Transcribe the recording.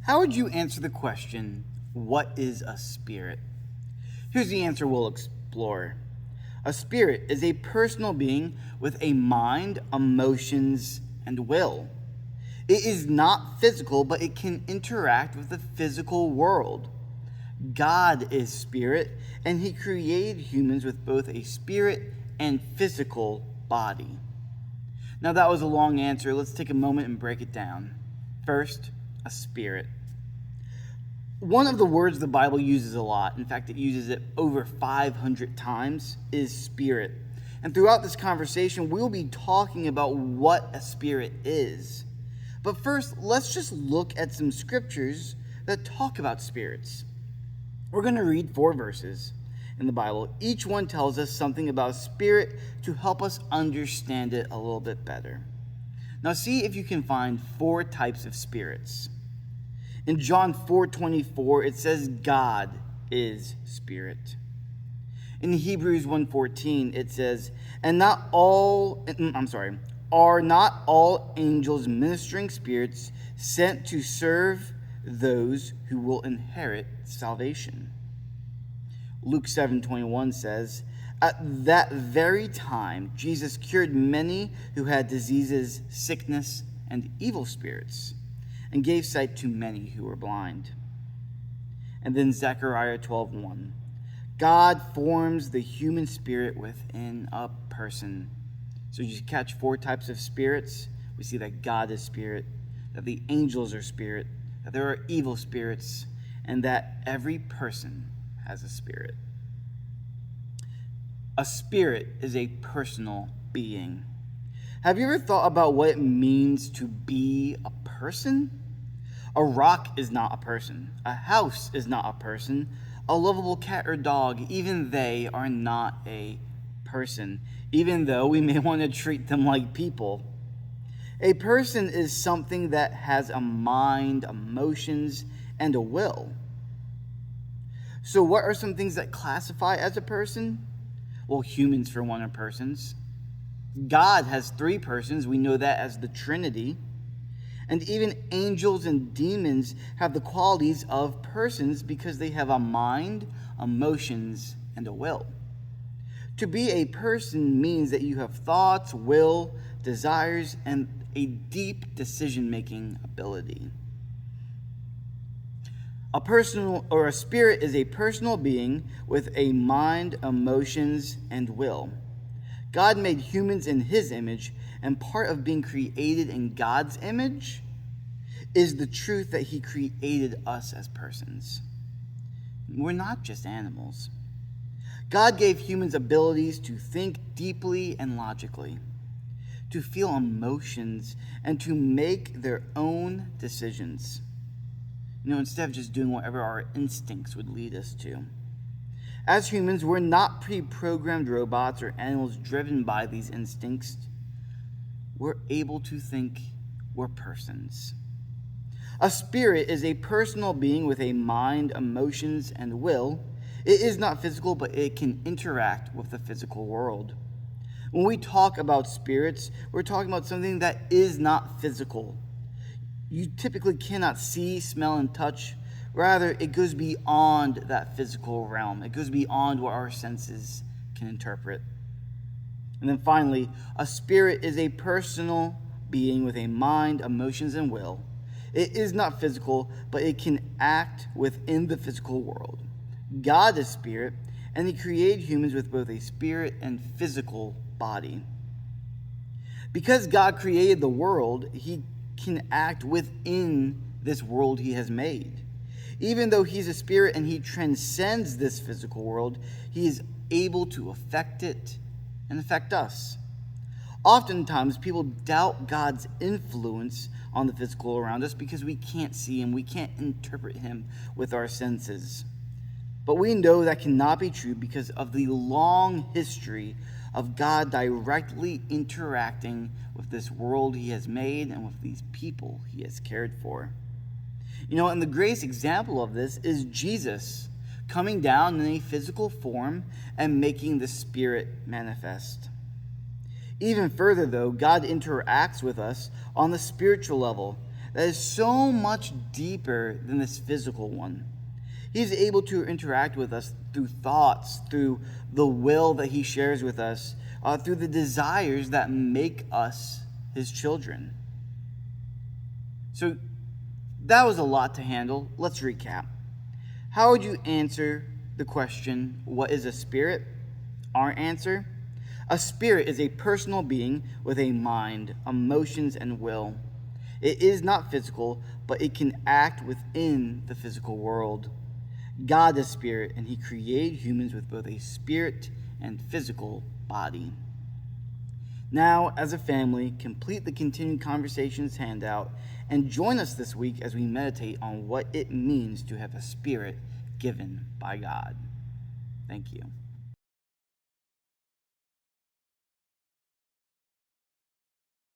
How would you answer the question, what is a spirit? Here's the answer we'll explore. A spirit is a personal being with a mind, emotions, and will. It is not physical, but it can interact with the physical world. God is spirit, and he created humans with both a spirit and physical body. Now that was a long answer. Let's take a moment and break it down. First, a spirit. One of the words the Bible uses a lot, in fact, it uses it over 500 times, is spirit. And throughout this conversation, we'll be talking about what a spirit is. But first, let's just look at some scriptures that talk about spirits. We're going to read 4 verses in the Bible. Each one tells us something about a spirit to help us understand it a little bit better. Now see if you can find 4 types of spirits. In John 4:24, it says God is spirit. In Hebrews 1:14, it says, are not all angels ministering spirits sent to serve those who will inherit salvation? Luke 7:21 says, at that very time, Jesus cured many who had diseases, sickness, and evil spirits, and gave sight to many who were blind. And then Zechariah 12:1, God forms the human spirit within a person. So you catch 4 types of spirits. We see that God is spirit, that the angels are spirit, that there are evil spirits, and that every person has a spirit. A spirit is a personal being. Have you ever thought about what it means to be a person? A rock is not a person. A house is not a person. A lovable cat or dog, even they are not a person, even though we may want to treat them like people. A person is something that has a mind, emotions, and a will. So what are some things that classify as a person? Well, humans, for one, are persons. God has 3 persons. We know that as the Trinity. And even angels and demons have the qualities of persons because they have a mind, emotions, and a will. To be a person means that you have thoughts, will, desires, and a deep decision-making ability. A spirit is a personal being with a mind, emotions, and will. God made humans in his image, and part of being created in God's image is the truth that he created us as persons. We're not just animals. God gave humans abilities to think deeply and logically, to feel emotions, and to make their own decisions. Instead of just doing whatever our instincts would lead us to. As humans, we're not pre-programmed robots or animals driven by these instincts. We're able to think. We're persons. A spirit is a personal being with a mind, emotions, and will. It is not physical, but it can interact with the physical world. When we talk about spirits, we're talking about something that is not physical. You typically cannot see, smell, and touch. Rather, it goes beyond that physical realm. It goes beyond what our senses can interpret. And then finally, a spirit is a personal being with a mind, emotions, and will. It is not physical, but it can act within the physical world. God is spirit, and he created humans with both a spirit and physical body. Because God created the world, he can act within this world he has made. Even though he's a spirit and he transcends this physical world, he is able to affect it and affect us. Oftentimes, people doubt God's influence on the physical around us because we can't see him, we can't interpret him with our senses. But we know that cannot be true because of the long history of God directly interacting with this world he has made and with these people he has cared for. And the greatest example of this is Jesus coming down in a physical form and making the Spirit manifest. Even further, though, God interacts with us on the spiritual level. that is so much deeper than this physical one. He is able to interact with us through thoughts, through the will that he shares with us, through the desires that make us his children. So that was a lot to handle. Let's recap. How would you answer the question, what is a spirit? Our answer: a spirit is a personal being with a mind, emotions, and will. It is not physical, but it can act within the physical world. God is spirit, and he created humans with both a spirit and physical body. Now, as a family, complete the continued conversations handout and join us this week as we meditate on what it means to have a spirit given by God. Thank you.